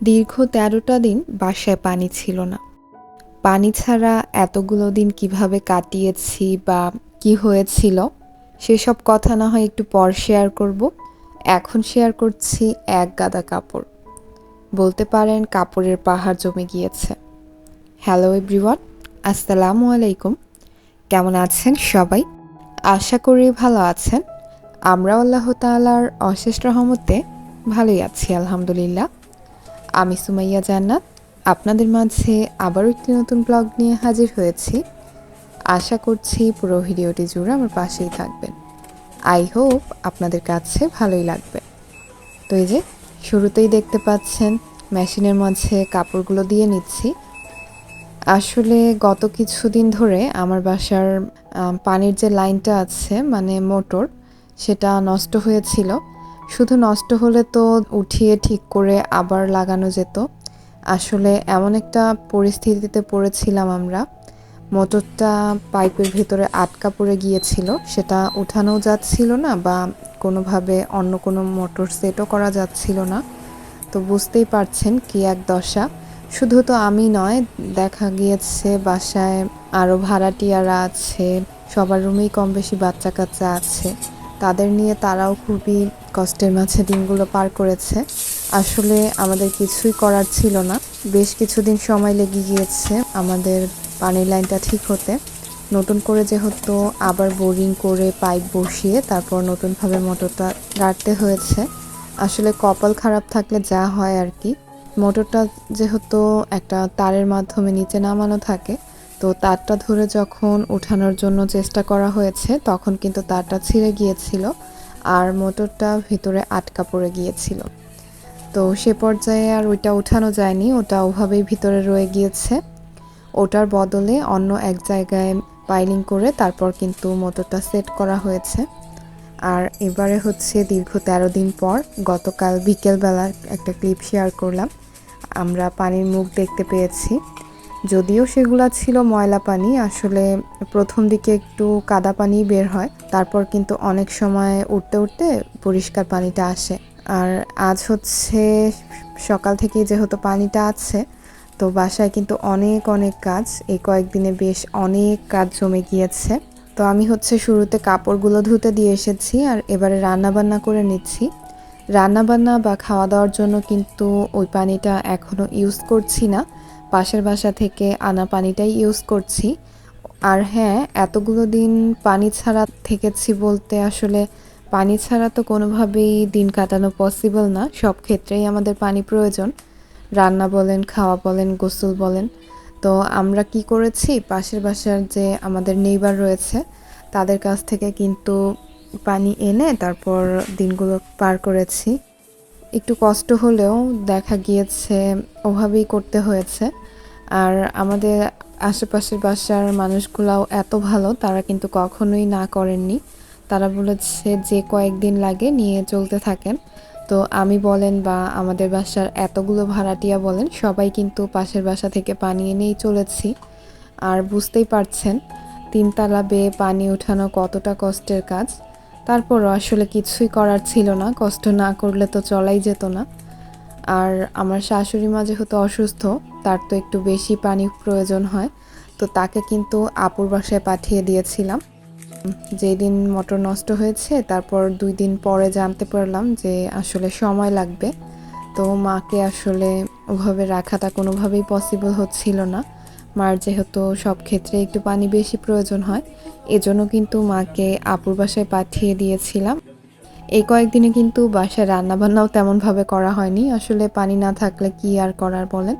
দীর্ঘ ১৩টা দিন বাসায় পানি ছিল না। পানি ছাড়া এতগুলো দিন কিভাবে কাটিয়েছি বা কি হয়েছিল সেসব কথা না হয় একটু পর শেয়ার করব। এখন শেয়ার করছি এক গাদা কাপড়। বলতে পারেন কাপড়ের পাহাড় জমে গিয়েছে। হ্যালো এভরিওয়ান, আসসালামু আলাইকুম। কেমন আছেন সবাই? আশা করি ভালো আছেন। আমরাও আল্লাহ তাআলার অশেষ রহমতে ভালোই আছি আলহামদুলিল্লাহ। আমি সুমাইয়া জান্নাত আপনাদের মাঝে আবারও একটি নতুন ব্লগ নিয়ে হাজির হয়েছি। আশা করছি পুরো ভিডিওটি জুড়ে আমার পাশেই থাকবেন। আই হোপ আপনাদের কাছে ভালোই লাগবে। তো এই যে শুরুতেই দেখতে পাচ্ছেন মেশিনের মাঝে কাপড়গুলো দিয়ে নিচ্ছি। আসলে গত কিছুদিন ধরে আমার বাসার পানির যে লাইনটা আছে মানে মোটর, সেটা নষ্ট হয়েছিল। শুধু নষ্ট হলে তো উঠিয়ে ঠিক করে আবার লাগানো যেত। আসলে এমন একটা পরিস্থিতিতে পড়েছিলাম আমরা, মোটরটা পাইপের ভেতরে আটকা পড়ে গিয়েছিল। সেটা উঠানোও যাচ্ছিল না বা কোনোভাবে অন্য কোনো মোটর সেটও করা যাচ্ছিল না। তো বুঝতেই পারছেন কি এক দশা। শুধু তো আমি নয়, দেখা গিয়েছে বাসায় আরও ভাড়াটিয়ারা আছে, সবার রুমেই কম বেশি বাচ্চা কাচ্চা আছে। তাদের নিয়ে তারাও খুবই কষ্টের মাঝে দিনগুলো পার করেছে। আসলে আমাদের কিছুই করার ছিল না। বেশ কিছুদিন সময় লেগে গিয়েছে আমাদের পানির লাইনটা ঠিক হতে। নতুন করে যেহেতু আবার বোরিং করে পাইপ বসিয়ে তারপর নতুনভাবে মোটরটা গাড়তে হয়েছে। আসলে কপাল খারাপ থাকলে যা হয় আর কি। মোটরটা যেহেতু একটা তারের মাধ্যমে নিচে নামানো থাকে, তো তারটা ধরে যখন ওঠানোর জন্য চেষ্টা করা হয়েছে তখন কিন্তু তারটা ছিঁড়ে গিয়েছিল আর মোটরটা ভিতরে আটকা পড়ে গিয়েছিল। তো সে পর্যায়ে আর ওইটা উঠানো যায়নি, ওটা ওভাবেই ভিতরে রয়ে গিয়েছে। ওটার বদলে অন্য এক জায়গায় পাইলিং করে তারপর কিন্তু মোটরটা সেট করা হয়েছে। আর এবারে হচ্ছে দীর্ঘ ১৩ দিন পর গতকাল বিকেলবেলার একটা ক্লিপ শেয়ার করলাম। আমরা পানির মুখ দেখতে পেয়েছি। যদিও সেগুলা ছিল ময়লা পানি, আসলে প্রথম দিকে একটু কাদা পানি বের হয়, তারপর কিন্তু অনেক সময় উঠতে উঠতে পরিষ্কার পানিটা আসে। আর আজ হচ্ছে সকাল থেকেই যেহেতু পানিটা আছে, তো বাসায় কিন্তু অনেক অনেক কাজ, এই কয়েকদিনে বেশ অনেক কাজ জমে গিয়েছে। তো আমি হচ্ছে শুরুতে কাপড়গুলো ধুতে দিয়ে এসেছি আর এবারে রান্নাবান্না করে নিচ্ছি। রান্নাবান্না বা খাওয়া দাওয়ার জন্য কিন্তু ওই পানিটা এখনও ইউজ করছি না, পাশের বাসা থেকে আনা পানিটাই ইউজ করছি। আর হ্যাঁ, এতগুলো দিন পানি ছাড়া থেকেছি বলতে আসলে পানি ছাড়া তো কোনোভাবেই দিন কাটানো পসিবল না। সব ক্ষেত্রেই আমাদের পানি প্রয়োজন, রান্না বলেন, খাওয়া বলেন, গোসল বলেন। তো আমরা কি করেছি, পাশের বাসার যে আমাদের নেইবার রয়েছে তাদের কাছ থেকে কিন্তু পানি এনে তারপর দিনগুলো পার করেছি। একটু কষ্ট হলেও দেখা গিয়েছে ওভাবেই করতে হয়েছে। আর আমাদের আশেপাশের বাসার মানুষগুলাও এত ভালো, তারা কিন্তু কখনোই না করেননি। তারা বলেছে যে কয়েকদিন লাগে নিয়ে চলতে থাকেন। তো আমি বলেন বা আমাদের বাসার এতগুলো ভাড়াটিয়া বলেন, সবাই কিন্তু পাশের বাসা থেকে পানি এনেই চলেছি। আর বুঝতেই পারছেন ৩ তালা বেয়ে পানি ওঠানো কতটা কষ্টের কাজ। তারপরও আসলে কিছুই করার ছিল না, কষ্ট না করলে তো চলাই যেত না। আর আমার শাশুড়ি মা যেহেতু অসুস্থ, তার তো একটু বেশি পানি প্রয়োজন হয়, তো তাকে কিন্তু আপুর বাসায় পাঠিয়ে দিয়েছিলাম। যেদিন মোটর নষ্ট হয়েছে তারপর ২ দিন পরে জানতে পারলাম যে আসলে সময় লাগবে। তো মাকে আসলে ওভাবে রাখাটা কোনোভাবেই পসিবল হচ্ছিল না। মার যেহেতু সব ক্ষেত্রে একটু পানি বেশি প্রয়োজন হয়, এজন্য কিন্তু মাকে আপুর বাসায় পাঠিয়ে দিয়েছিলাম। এই কয়েকদিনে কিন্তু বাসায় রান্নাবান্নাও তেমনভাবে করা হয়নি। আসলে পানি না থাকলে কি আর করার বলেন?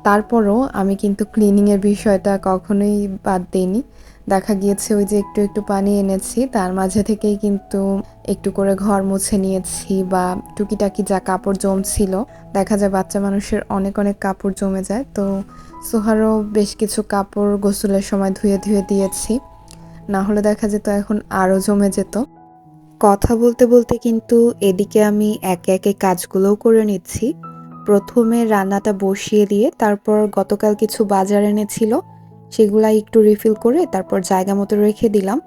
তারপরও আমি কিন্তু ক্লিনিংয়ের বিষয়টা কখনোই বাদ দেইনি। দেখা গিয়েছে ওই যে একটু, একটু পানি এনেছি, তার মাঝে থেকেই কিন্তু একটু করে ঘর মুছে নিয়েছি বা টুকিটাকি যা কাপড় জমছিল, দেখা যায় বাচ্চা মানুষের অনেক, অনেক কাপড় জমে যায়। তো সোহারও বেশ কিছু কাপড় গোসলের সময় ধুয়ে, ধুয়ে দিয়েছি। না হলে দেখা যেত এখন আরও জমে যেত। কথা বলতে বলতে কিন্তু এদিকে আমি একে একে কাজগুলোও করে নিচ্ছি। প্রথমে রান্নাটা বসিয়ে দিয়ে তারপর গতকাল কিছু বাজার এনেছিল, সেগুলা একটু রিফিল করে তারপর জায়গা মতো রেখে দিলাম।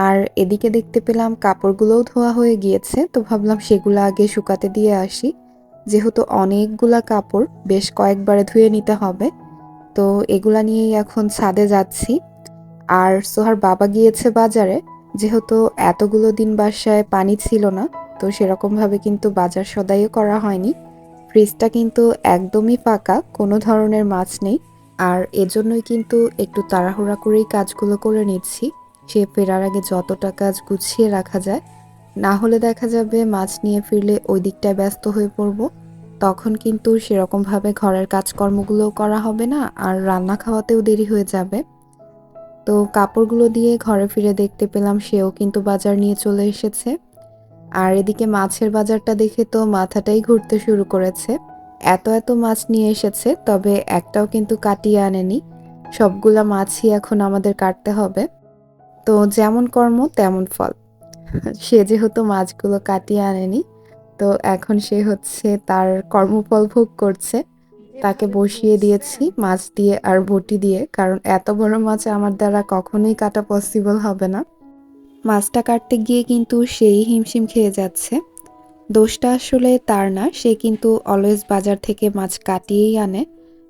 আর এদিকে দেখতে পেলাম কাপড়গুলোও ধোয়া হয়ে গিয়েছে, তো ভাবলাম সেগুলো আগে শুকাতে দিয়ে আসি। যেহেতু অনেকগুলা কাপড় বেশ কয়েকবারে ধুয়ে নিতে হবে, তো এগুলা নিয়েই এখন ছাদে যাচ্ছি। আর সোহার বাবা গিয়েছে বাজারে, যেহেতু এতগুলো দিন বাসায় পানি ছিল না, তো সেরকমভাবে কিন্তু বাজার সদাইও করা হয়নি। ফ্রিজটা কিন্তু একদমই ফাঁকা, কোনো ধরনের মাছ নেই। আর এজন্যই কিন্তু একটু তাড়াহুড়া করেই কাজগুলো করে নিচ্ছি। সে ফেরার আগে যতটা কাজ গুছিয়ে রাখা যায়, না হলে দেখা যাবে মাছ নিয়ে ফিরলে ওই দিকটায় ব্যস্ত হয়ে পড়ব। তখন কিন্তু সেরকমভাবে ঘরের কাজকর্মগুলোও করা হবে না, আর রান্না খাওয়াতেও দেরি হয়ে যাবে। তো কাপড়গুলো দিয়ে ঘরে ফিরে দেখতে পেলাম সেও কিন্তু বাজার নিয়ে চলে এসেছে। আর এদিকে মাছের বাজারটা দেখে তো মাথাটাই ঘুরতে শুরু করেছে। এত মাছ নিয়ে এসেছে, তবে একটাও কিন্তু কাটিয়ে আনেনি। সবগুলা মাছই এখন আমাদের কাটতে হবে। তো যেমন কর্ম তেমন ফল। সে যেহেতু মাছগুলো কাটিয়ে আনেনি, তো এখন সে হচ্ছে তার কর্মফল ভোগ করছে। তাকে বসিয়ে দিয়েছি মাছ দিয়ে আর বটি দিয়ে, কারণ এত বড় মাছ আমার দ্বারা কখনোই কাটা পসিবল হবে না। মাছটা কাটতে গিয়ে কিন্তু সেই হিমশিম খেয়ে যাচ্ছে। দোষটা আসলে তার না, সে কিন্তু অলওয়েজ বাজার থেকে মাছ কাটিয়েই আনে।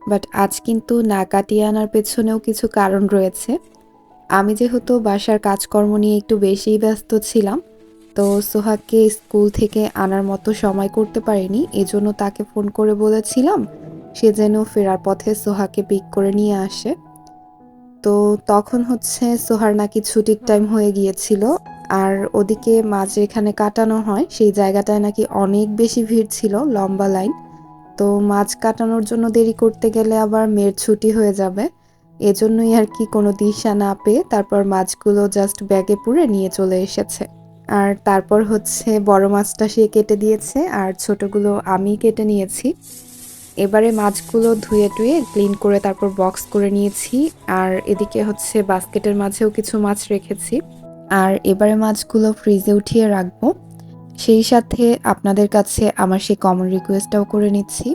বাট আজ কিন্তু না কাটিয়ে আনার পেছনেও কিছু কারণ রয়েছে। আমি যেহেতু বাসার কাজকর্ম নিয়ে একটু বেশিই ব্যস্ত ছিলাম, তো সোহাগকে স্কুল থেকে আনার মতো সময় করতে পারিনি। এজন্য তাকে ফোন করে বলেছিলাম সে যেন ফেরার পথে সোহাকে পিক করে নিয়ে আসে। তো তখন হচ্ছে সোহার নাকি ছুটির টাইম হয়ে গিয়েছিল। আর ওদিকে মাছ যেখানে কাটানো হয় সেই জায়গাটায় নাকি অনেক বেশি ভিড় ছিল, লম্বা লাইন। তো মাছ কাটানোর জন্য দেরি করতে গেলে আবার মেয়ের ছুটি হয়ে যাবে। এজন্যই আর কি কোনো দিশা না পেয়ে তারপর মাছগুলো জাস্ট ব্যাগে পুরে নিয়ে চলে এসেছে। আর তারপর হচ্ছে বড় মাছটা সে কেটে দিয়েছে, আর ছোটগুলো আমি কেটে নিয়েছি। এবারে মাছগুলো ধুয়ে টুয়ে ক্লিন করে তারপর বক্স করে নিয়েছি। আর এদিকে হচ্ছে বাস্কেটের মাঝেও কিছু মাছ রেখেছি। আর এবারে মাছগুলো ফ্রিজে উঠিয়ে রাখবো। সেই সাথে আপনাদের কাছে আমার সেই কমন রিকোয়েস্টটাও করে নিচ্ছি।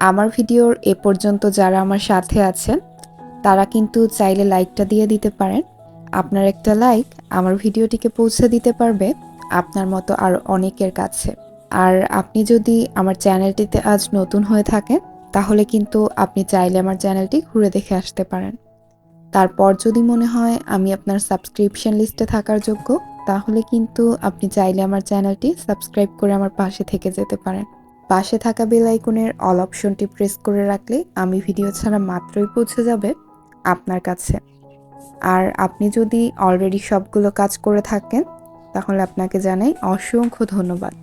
আমার ভিডিওর এ পর্যন্ত যারা আমার সাথে আছেন, তারা কিন্তু চাইলে লাইকটা দিয়ে দিতে পারেন। আপনার একটা লাইক আমার ভিডিওটিকে পৌঁছে দিতে পারবে আপনার মতো আরও অনেকের কাছে। আর আপনি যদি আমার চ্যানেলটিতে আজ নতুন হয়ে থাকেন, তাহলে কিন্তু আপনি চাইলে আমার চ্যানেলটি ঘুরে দেখে আসতে পারেন। তারপর যদি মনে হয় আমি আপনার সাবস্ক্রিপশন লিস্টে থাকার যোগ্য, তাহলে কিন্তু আপনি চাইলে আমার চ্যানেলটি সাবস্ক্রাইব করে আমার পাশে থেকে যেতে পারেন। পাশে থাকা বেল আইকনের অল অপশনটি প্রেস করে রাখলে আমি ভিডিও ছাড়া মাত্রই পৌঁছে যাবে আপনার কাছে। আর আপনি যদি অলরেডি সবগুলো কাজ করে থাকেন, তাহলে আপনাকে জানাই অসংখ্য ধন্যবাদ।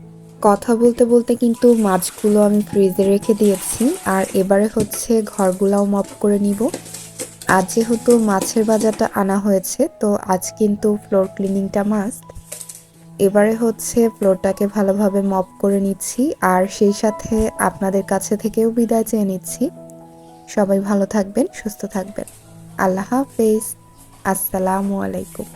কথা বলতে বলতে কিন্তু মাছগুলো আমি ফ্রিজে রেখে দিয়েছি। আর এবারে হচ্ছে ঘরগুলাও মপ করে নিব। আজ যেহেতু মাছের বাজারটা আনা হয়েছে, তো আজ কিন্তু ফ্লোর ক্লিনিংটা মাস্ট। এবারে হচ্ছে ফ্লোরটাকে ভালোভাবে মপ করে নিচ্ছি, আর সেই সাথে আপনাদের কাছে থেকেও বিদায় চেয়ে নিচ্ছি। সবাই ভালো থাকবেন, সুস্থ থাকবেন। আল্লাহ হাফেজ। আসসালামু আলাইকুম।